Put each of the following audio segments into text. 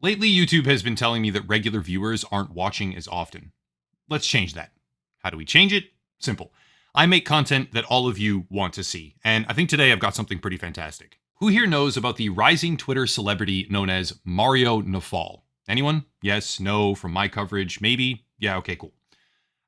Lately, YouTube has been telling me that regular viewers aren't watching as often. Let's change that. How do we change it? Simple. I make content that all of you want to see, and I think today I've got something pretty fantastic. Who here knows about the rising Twitter celebrity known as Mario Nawfal? Anyone? Yes, no, from my coverage, maybe? Yeah, okay, cool.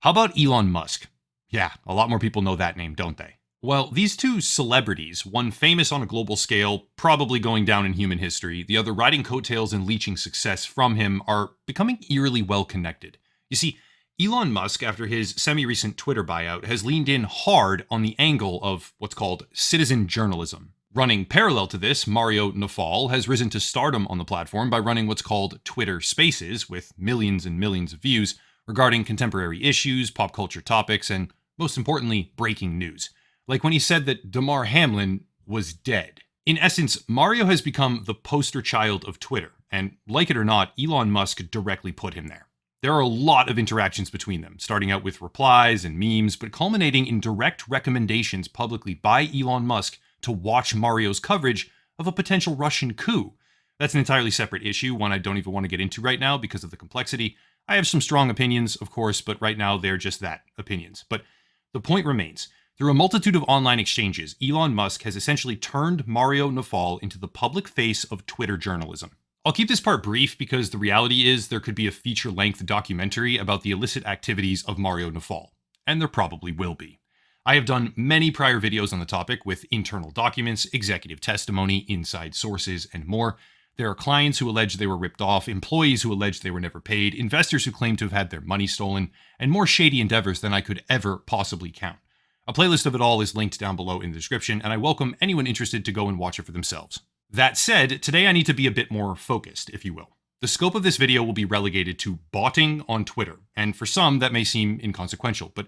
How about Elon Musk? Yeah, a lot more people know that name, don't they? Well, these two celebrities, one famous on a global scale, probably going down in human history, the other riding coattails and leeching success from him, are becoming eerily well connected. You see, Elon Musk, after his semi-recent Twitter buyout, has leaned in hard on the angle of what's called citizen journalism. Running parallel to this, Mario Nawfal has risen to stardom on the platform by running what's called Twitter Spaces, with millions and millions of views, regarding contemporary issues, pop culture topics, and, most importantly, breaking news. Like when he said that Damar Hamlin was dead. In essence, Mario has become the poster child of Twitter, and like it or not, Elon Musk directly put him there. There are a lot of interactions between them, starting out with replies and memes, but culminating in direct recommendations publicly by Elon Musk to watch Mario's coverage of a potential Russian coup. That's an entirely separate issue, one I don't even want to get into right now because of the complexity. I have some strong opinions, of course, but right now they're just that, opinions. But the point remains. Through a multitude of online exchanges, Elon Musk has essentially turned Mario Nawfal into the public face of Twitter journalism. I'll keep this part brief because the reality is there could be a feature-length documentary about the illicit activities of Mario Nawfal, and there probably will be. I have done many prior videos on the topic with internal documents, executive testimony, inside sources, and more. There are clients who allege they were ripped off, employees who allege they were never paid, investors who claim to have had their money stolen, and more shady endeavors than I could ever possibly count. A playlist of it all is linked down below in the description, and I welcome anyone interested to go and watch it for themselves. That said, today I need to be a bit more focused, if you will. The scope of this video will be relegated to botting on Twitter, and for some that may seem inconsequential, but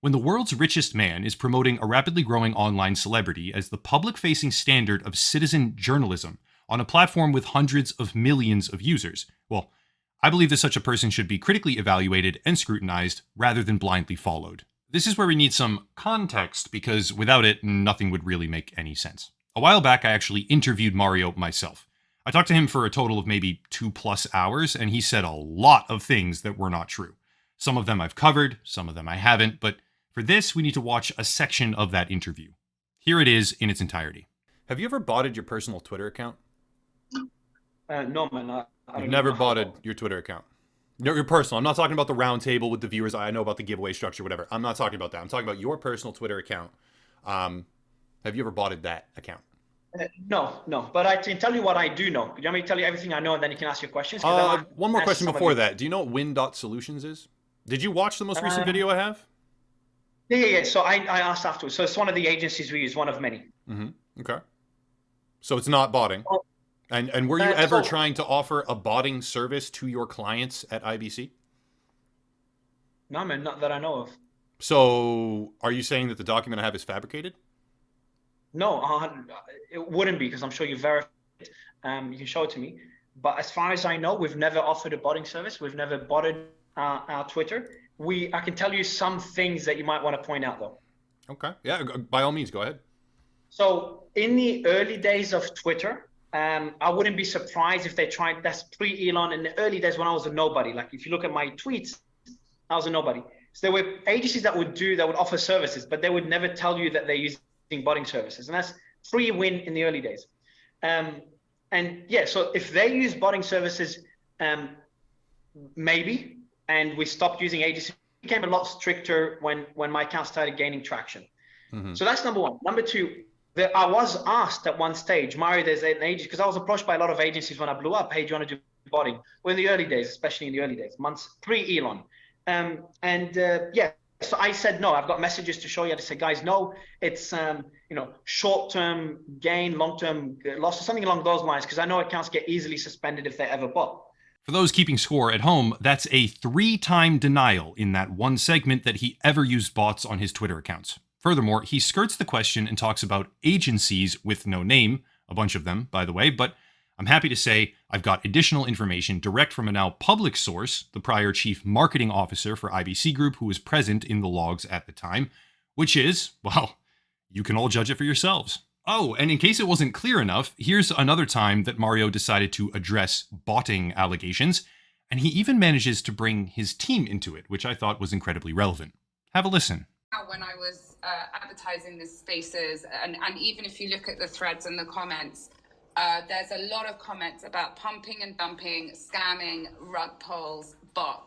when the world's richest man is promoting a rapidly growing online celebrity as the public-facing standard of citizen journalism on a platform with hundreds of millions of users, well, I believe that such a person should be critically evaluated and scrutinized rather than blindly followed. This is where we need some context, because without it, nothing would really make any sense. A while back, I actually interviewed Mario myself. I talked to him for a total of maybe 2+ hours, and he said a lot of things that were not true. Some of them I've covered, some of them I haven't, but for this, we need to watch a section of that interview. Here it is in its entirety. Have you ever botted your personal Twitter account? No, man. I You've don't never know how. botted your Twitter account? No, your personal. I'm not talking about the round table with the viewers. I know about the giveaway structure, whatever. I'm not talking about that. I'm talking about your personal Twitter account. Have you ever botted that account? No, no. But I can tell you what I do know. You want me to tell you everything I know, and then you can ask your questions? Because I might One more answer question some of before you. that. Do you know what Win.Solutions is? Did you watch the most recent Um, video I have? yeah. So I asked afterwards. So it's one of the agencies we use, one of many. Okay. So it's not botting. Well, And were you ever so trying to offer a botting service to your clients at IBC? no, man, not that I know of. So are you saying that the document I have is fabricated? No, it wouldn't be because I'm sure you verified it. You can show it to me. But as far as I know, we've never offered a botting service. We've never botted our Twitter. I can tell you some things that you might want to point out, though. Okay. Yeah, by all means, go ahead. So in the early days of Twitter, I wouldn't be surprised if they tried. That's pre-Elon in the early days when I was a nobody. Like if you look at my tweets, I was a nobody. So there were agencies that would offer services, but they would never tell you that they're using botting services, and that's pre-Win in the early days. And yeah, so if they use botting services, maybe, and we stopped using agencies, it became a lot stricter when my account started gaining traction. So that's number one. Number two, I was asked at one stage, Mario, there's an agency, because I was approached by a lot of agencies when I blew up. Hey, do you want to do botting? Well, in the early days, especially in the early days, months pre-Elon. Yeah, so I said no. I've got messages to show you. I said, guys, no, it's short-term gain, long-term loss, or something along those lines, because I know accounts get easily suspended if they ever bot. For those keeping score at home, that's a 3-time denial in that one segment that he ever used bots on his Twitter accounts. Furthermore, he skirts the question and talks about agencies with no name, a bunch of them, by the way, but I'm happy to say I've got additional information direct from a now public source, the prior chief marketing officer for IBC Group, who was present in the logs at the time, which is, well, you can all judge it for yourselves. Oh, and in case it wasn't clear enough, here's another time that Mario decided to address botting allegations, and he even manages to bring his team into it, which I thought was incredibly relevant. Have a listen. When I was advertising the spaces, and even if you look at the threads and the comments, there's a lot of comments about pumping and dumping, scamming, rug pulls, bots.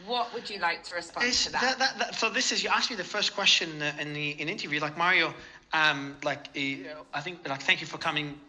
What would you like to respond to that? So this is, you asked me the first question in the interview, like Mario, I think, like, thank you for coming,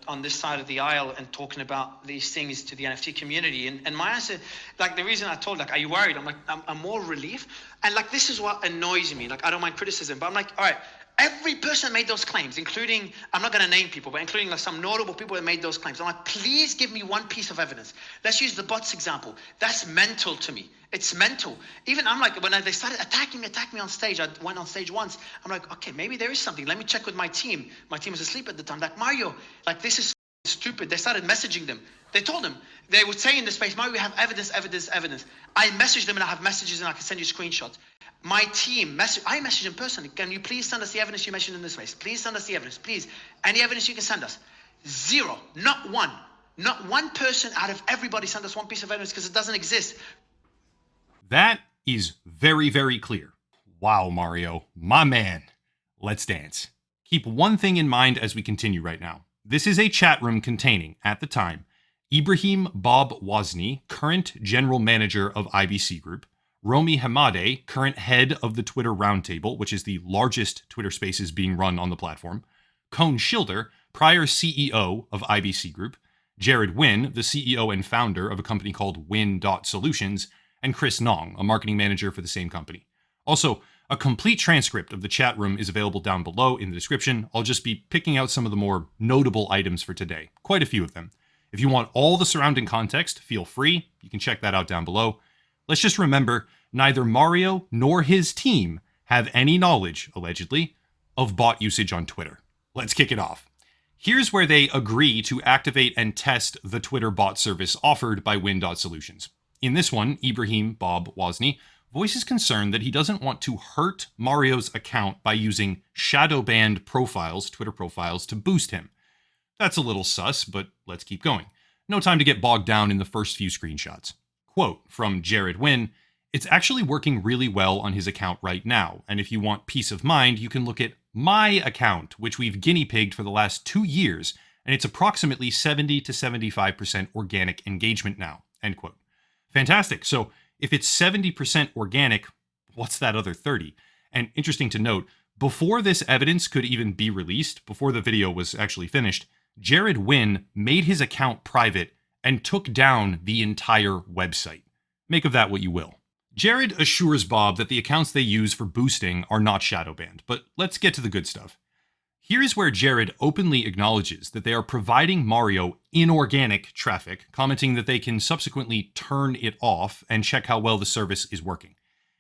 on this side of the aisle and talking about these things to the NFT community. And my answer, like, the reason I told, like, are you worried? I'm like, I'm more relief. And like, this is what annoys me. Like, I don't mind criticism, but I'm like, all right, every person made those claims, including, I'm not going to name people, but including like some notable people that made those claims. I'm like, please give me one piece of evidence. Let's use the bots example. That's mental to me. It's mental. Even I'm like, when they started attacking me on stage, I went on stage once. I'm like, okay, maybe there is something. Let me check with my team. My team was asleep at the time. Like, Mario, like, this is stupid. They started messaging them. They told them, they would say in the space, Mario, we have evidence. I messaged them and I have messages and I can send you screenshots. My team, I messaged them personally. Can you please send us the evidence you mentioned in this space? Please send us the evidence, please. Any evidence you can send us. Zero, not one. Not one person out of everybody sent us one piece of evidence because it doesn't exist. That is very, very clear. Wow, Mario, my man. Let's dance. Keep one thing in mind as we continue right now. This is a chat room containing, at the time, Ibrahim Bob Wozni, current general manager of IBC Group, Romy Hamadeh, current head of the Twitter Roundtable, which is the largest Twitter spaces being run on the platform, Cone Schilder, prior CEO of IBC Group, Jared Wynn, the CEO and founder of a company called Win.Solutions, and Chris Nong, a marketing manager for the same company. Also, a complete transcript of the chat room is available down below in the description. I'll just be picking out some of the more notable items for today, quite a few of them. If you want all the surrounding context, feel free. You can check that out down below. Let's just remember, neither Mario nor his team have any knowledge, allegedly, of bot usage on Twitter. Let's kick it off. Here's where they agree to activate and test the Twitter bot service offered by Win.Solutions. In this one, Ibrahim Bob Wozni voices concern that he doesn't want to hurt Mario's account by using shadow banned profiles, Twitter profiles, to boost him. That's a little sus, but let's keep going. No time to get bogged down in the first few screenshots. Quote from Jared Wynn, "It's actually working really well on his account right now, and if you want peace of mind, you can look at my account, which we've guinea pigged for the last 2 years, and it's approximately 70 to 75% organic engagement now." End quote. Fantastic. So if it's 70% organic, what's that other 30? And interesting to note, before this evidence could even be released, before the video was actually finished, Jared Wynn made his account private and took down the entire website. Make of that what you will. Jared assures Bob that the accounts they use for boosting are not shadow banned, but let's get to the good stuff. Here's where Jared openly acknowledges that they are providing Mario inorganic traffic, commenting that they can subsequently turn it off and check how well the service is working.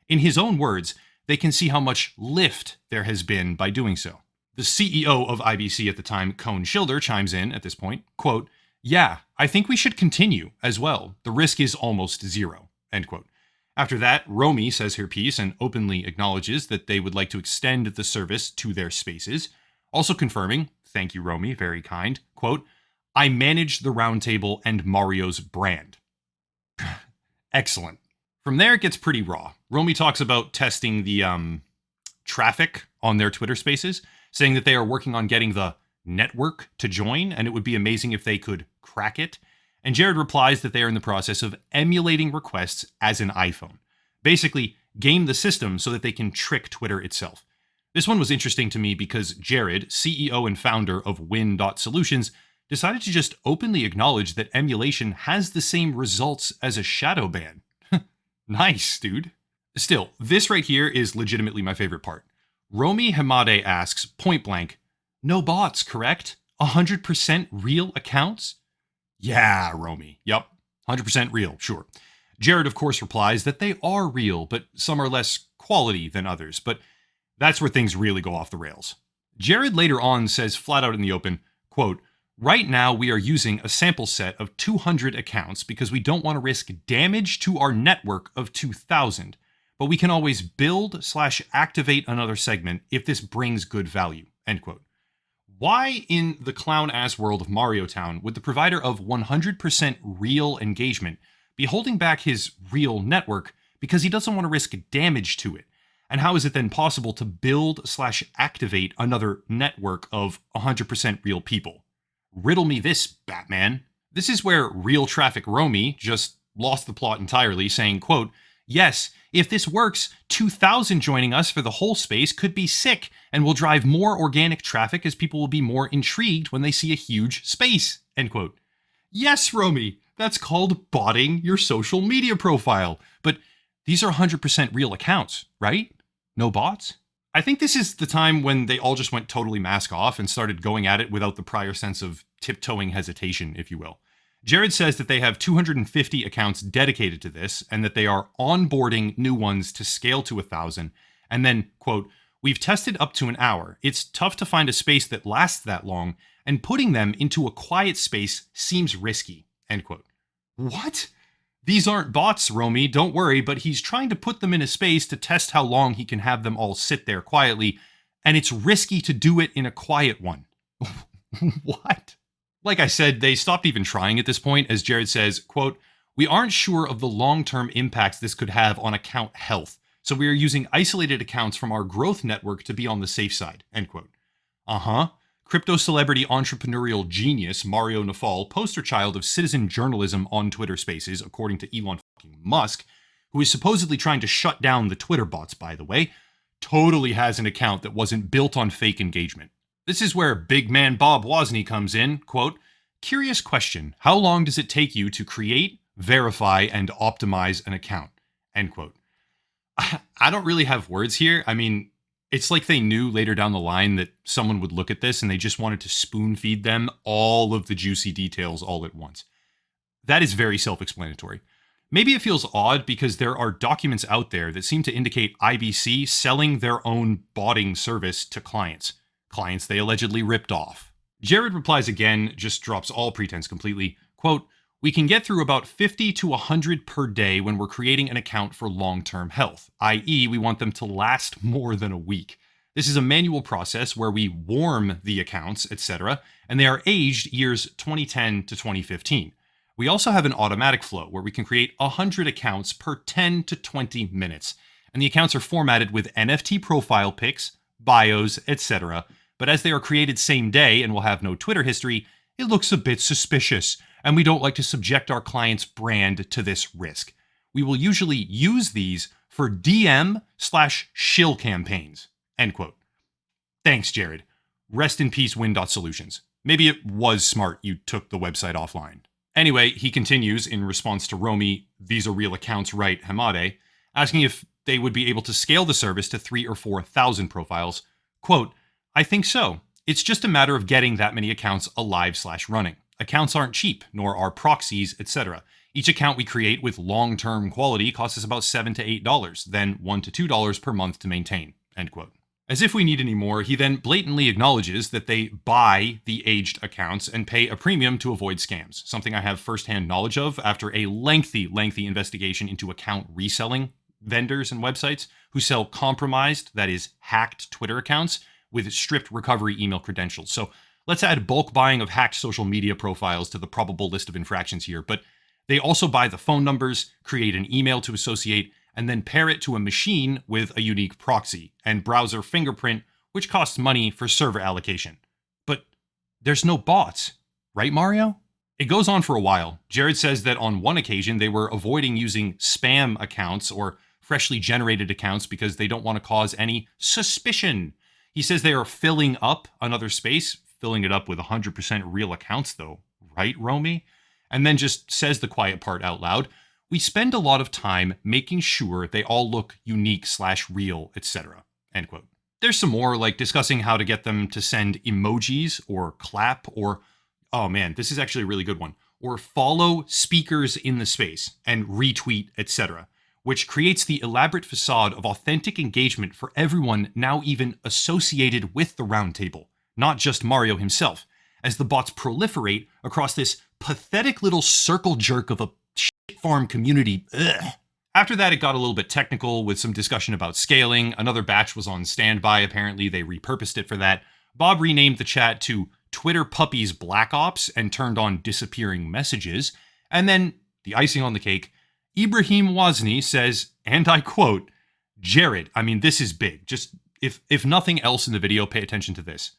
In his own words, they can see how much lift there has been by doing so. The CEO of IBC at the time, Cone Schilder, chimes in at this point, quote, "Yeah, I think we should continue as well. The risk is almost zero." End quote. After that, Romy says her piece and openly acknowledges that they would like to extend the service to their spaces. Also confirming, thank you, Romy, very kind, quote, "I manage the roundtable and Mario's brand." Excellent. From there, it gets pretty raw. Romy talks about testing the traffic on their Twitter spaces, saying that they are working on getting the network to join, and it would be amazing if they could crack it. And Jared replies that they are in the process of emulating requests as an iPhone. Basically, game the system so that they can trick Twitter itself. This one was interesting to me because Jared, CEO and founder of Win.Solutions, decided to just openly acknowledge that emulation has the same results as a shadow ban. Nice, dude. Still, this right here is legitimately my favorite part. Romy Hamadeh asks, point blank, "No bots, correct? 100% real accounts?" Yeah, Romy. Yep. 100% real, sure. Jared, of course, replies that they are real, but some are less quality than others. But that's where things really go off the rails. Jared later on says flat out in the open, quote, "Right now we are using a sample set of 200 accounts because we don't want to risk damage to our network of 2,000, but we can always build/activate another segment if this brings good value." End quote. Why in the clown-ass world of Mario Town would the provider of 100% real engagement be holding back his real network because he doesn't want to risk damage to it? And how is it then possible to build/activate another network of 100% real people? Riddle me this, Batman. This is where Real Traffic Romy just lost the plot entirely, saying, quote, "Yes, if this works, 2,000 joining us for the whole space could be sick and will drive more organic traffic as people will be more intrigued when they see a huge space," end quote. Yes, Romy, that's called botting your social media profile. But these are 100% real accounts, right? No bots? I think this is the time when they all just went totally mask off and started going at it without the prior sense of tiptoeing hesitation, if you will. Jared says that they have 250 accounts dedicated to this and that they are onboarding new ones to scale to 1,000. And then, quote, "We've tested up to an hour. It's tough to find a space that lasts that long, and putting them into a quiet space seems risky," end quote. What? These aren't bots, Romy, don't worry, but he's trying to put them in a space to test how long he can have them all sit there quietly, and it's risky to do it in a quiet one. What? Like I said, they stopped even trying at this point, as Jared says, quote, "We aren't sure of the long-term impacts this could have on account health, so we are using isolated accounts from our growth network to be on the safe side," end quote. Crypto celebrity entrepreneurial genius Mario Nawfal, poster child of citizen journalism on Twitter Spaces, according to Elon Musk, who is supposedly trying to shut down the Twitter bots, by the way, totally has an account that wasn't built on fake engagement. This is where big man Bob Wozni comes in, quote, "Curious question, how long does it take you to create, verify, and optimize an account?" End quote. I don't really have words here. I mean, it's like they knew later down the line that someone would look at this and they just wanted to spoon feed them all of the juicy details all at once. That is very self-explanatory. Maybe it feels odd because there are documents out there that seem to indicate IBC selling their own botting service to clients they allegedly ripped off. Jared replies again, just drops all pretense completely. Quote, "We can get through about 50 to 100 per day when we're creating an account for long-term health, i.e. we want them to last more than a week. This is a manual process where we warm the accounts, etc., and they are aged years 2010 to 2015. We also have an automatic flow where we can create 100 accounts per 10 to 20 minutes, and the accounts are formatted with NFT profile pics, bios, etc., but as they are created same day and will have no Twitter history, it looks a bit suspicious, and we don't like to subject our client's brand to this risk. We will usually use these for DM/shill campaigns," end quote. Thanks, Jared. Rest in peace, Win.Solutions. Maybe it was smart you took the website offline. Anyway, he continues in response to Romy, "These are real accounts, right, Hamade?" asking if they would be able to scale the service to 3,000 or 4,000 profiles. Quote, "I think so. It's just a matter of getting that many accounts alive/running. Accounts aren't cheap, nor are proxies, etc. Each account we create with long-term quality costs us about $7 to $8, then $1 to $2 per month to maintain," end quote. As if we need any more, he then blatantly acknowledges that they buy the aged accounts and pay a premium to avoid scams, something I have firsthand knowledge of after a lengthy investigation into account reselling vendors and websites who sell compromised, that is, hacked Twitter accounts with stripped recovery email credentials. So let's add bulk buying of hacked social media profiles to the probable list of infractions here, but they also buy the phone numbers, create an email to associate, and then pair it to a machine with a unique proxy and browser fingerprint, which costs money for server allocation. But there's no bots, right, Mario? It goes on for a while. Jared says that on one occasion they were avoiding using spam accounts or freshly generated accounts because they don't want to cause any suspicion. He says they are filling up another space, filling it up with 100% real accounts though, right, Romy? And then just says the quiet part out loud. "We spend a lot of time making sure they all look unique/real, etc." End quote. There's some more, like discussing how to get them to send emojis or clap or, oh man, this is actually a really good one, or follow speakers in the space and retweet, etc., which creates the elaborate facade of authentic engagement for everyone now even associated with the roundtable, not just Mario himself, as the bots proliferate across this pathetic little circle jerk of a shit farm community. Ugh. After that, it got a little bit technical with some discussion about scaling. Another batch was on standby. Apparently, they repurposed it for that. Bob renamed the chat to Twitter Puppies Black Ops and turned on disappearing messages. And then, the icing on the cake, Ibrahim Wazni says, and I quote, Jared, I mean, this is big. Just, if nothing else in the video, pay attention to this.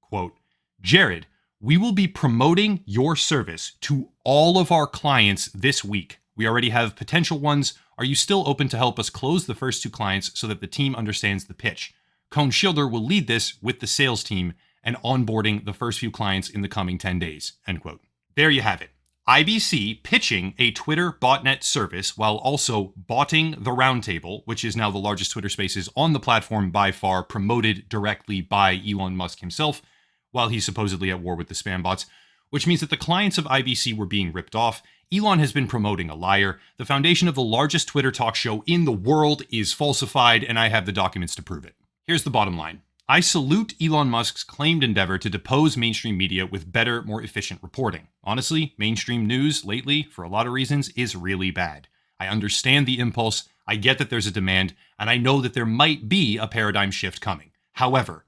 Quote, Jared, we will be promoting your service to all of our clients this week. We already have potential ones. Are you still open to help us close the first 2 clients so that the team understands the pitch? Cone Shielder will lead this with the sales team and onboarding the first few clients in the coming 10 days, end quote. There you have it. IBC pitching a Twitter botnet service while also botting the Roundtable, which is now the largest Twitter Spaces on the platform by far, promoted directly by Elon Musk himself, while he's supposedly at war with the spam bots, which means that the clients of IBC were being ripped off. Elon has been promoting a liar. The foundation of the largest Twitter talk show in the world is falsified, and I have the documents to prove it. Here's the bottom line. I salute Elon Musk's claimed endeavor to depose mainstream media with better, more efficient reporting. Honestly, mainstream news lately, for a lot of reasons, is really bad. I understand the impulse, I get that there's a demand, and I know that there might be a paradigm shift coming. However,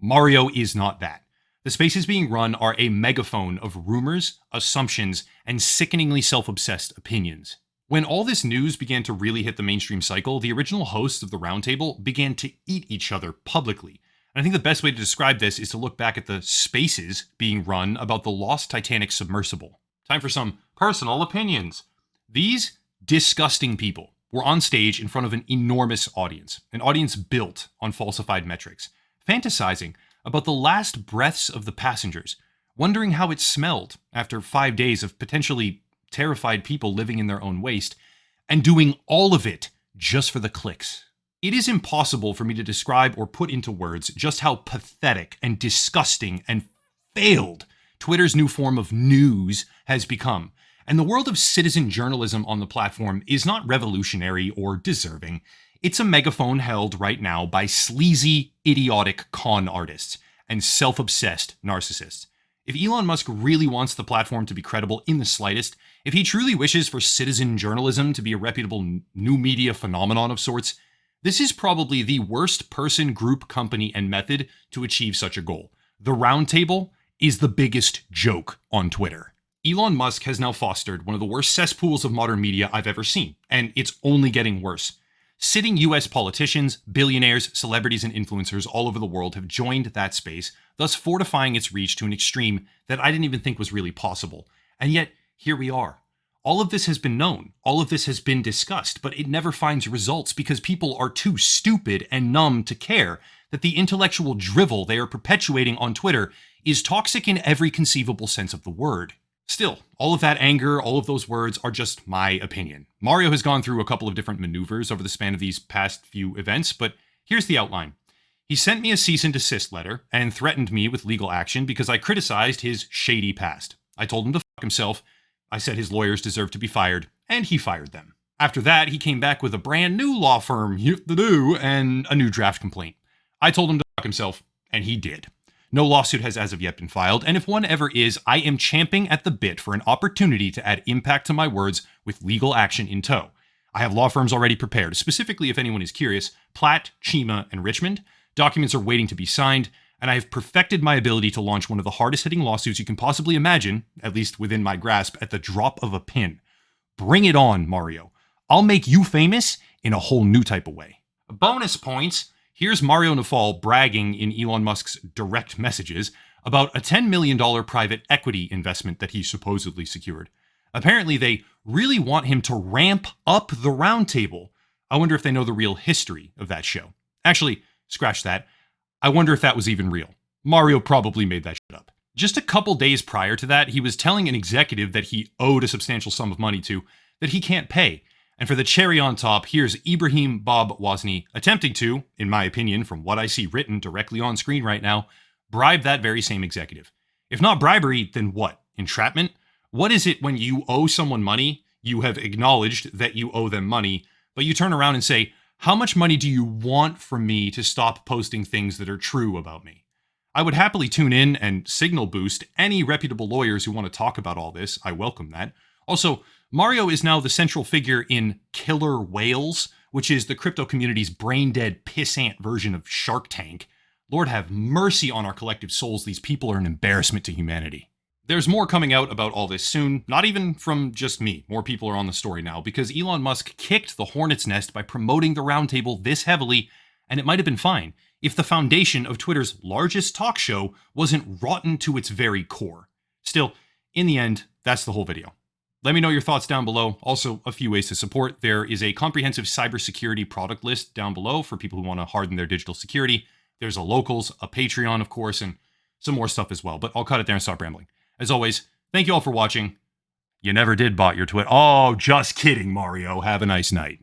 Mario is not that. The spaces being run are a megaphone of rumors, assumptions, and sickeningly self-obsessed opinions. When all this news began to really hit the mainstream cycle, the original hosts of the Roundtable began to eat each other publicly. And I think the best way to describe this is to look back at the spaces being run about the lost Titanic submersible. Time for some personal opinions. These disgusting people were on stage in front of an enormous audience, an audience built on falsified metrics, fantasizing about the last breaths of the passengers, wondering how it smelled after 5 days of potentially terrified people living in their own waste, and doing all of it just for the clicks. It is impossible for me to describe or put into words just how pathetic and disgusting and failed Twitter's new form of news has become. And the world of citizen journalism on the platform is not revolutionary or deserving. It's a megaphone held right now by sleazy, idiotic con artists and self-obsessed narcissists. If Elon Musk really wants the platform to be credible in the slightest, if he truly wishes for citizen journalism to be a reputable new media phenomenon of sorts, this is probably the worst person, group, company, and method to achieve such a goal. The Roundtable is the biggest joke on Twitter. Elon Musk has now fostered one of the worst cesspools of modern media I've ever seen, and it's only getting worse. Sitting US politicians, billionaires, celebrities, and influencers all over the world have joined that space, thus fortifying its reach to an extreme that I didn't even think was really possible. And yet, here we are. All of this has been known, all of this has been discussed, but it never finds results because people are too stupid and numb to care that the intellectual drivel they are perpetuating on Twitter is toxic in every conceivable sense of the word. Still, all of that anger, all of those words are just my opinion. Mario has gone through a couple of different maneuvers over the span of these past few events, but here's the outline. He sent me a cease and desist letter and threatened me with legal action because I criticized his shady past. I told him to fuck himself. I said his lawyers deserved to be fired, and he fired them. After that, he came back with a brand new law firm to do and a new draft complaint. I told him to fuck himself, and he did. No lawsuit has as of yet been filed, and if one ever is, I am champing at the bit for an opportunity to add impact to my words with legal action in tow. I have law firms already prepared, specifically if anyone is curious, Platt, Chima, and Richmond. Documents are waiting to be signed, and I have perfected my ability to launch one of the hardest-hitting lawsuits you can possibly imagine, at least within my grasp, at the drop of a pin. Bring it on, Mario. I'll make you famous in a whole new type of way. Bonus points. Here's Mario Nawfal bragging in Elon Musk's direct messages about a $10 million private equity investment that he supposedly secured. Apparently, they really want him to ramp up the Roundtable. I wonder if they know the real history of that show. Actually, scratch that. I wonder if that was even real. Mario probably made that shit up. Just a couple days prior to that, he was telling an executive that he owed a substantial sum of money to that he can't pay. And for the cherry on top, here's Ibrahim Bob Wazni attempting to, in my opinion, from what I see written directly on screen right now, bribe that very same executive. If not bribery, then what? Entrapment? What is it when you owe someone money, you have acknowledged that you owe them money, but you turn around and say, how much money do you want from me to stop posting things that are true about me? I would happily tune in and signal boost any reputable lawyers who want to talk about all this. I welcome that. Also, Mario is now the central figure in Killer Whales, which is the crypto community's brain-dead pissant version of Shark Tank. Lord have mercy on our collective souls. These people are an embarrassment to humanity. There's more coming out about all this soon, not even from just me. More people are on the story now, because Elon Musk kicked the hornet's nest by promoting the roundtable this heavily, and it might have been fine if the foundation of Twitter's largest talk show wasn't rotten to its very core. Still, in the end, that's the whole video. Let me know your thoughts down below. Also, a few ways to support. There is a comprehensive cybersecurity product list down below for people who want to harden their digital security. There's a locals, a Patreon, of course, and some more stuff as well. But I'll cut it there and stop rambling. As always, thank you all for watching. You never did bot your twit. Oh, just kidding, Mario. Have a nice night.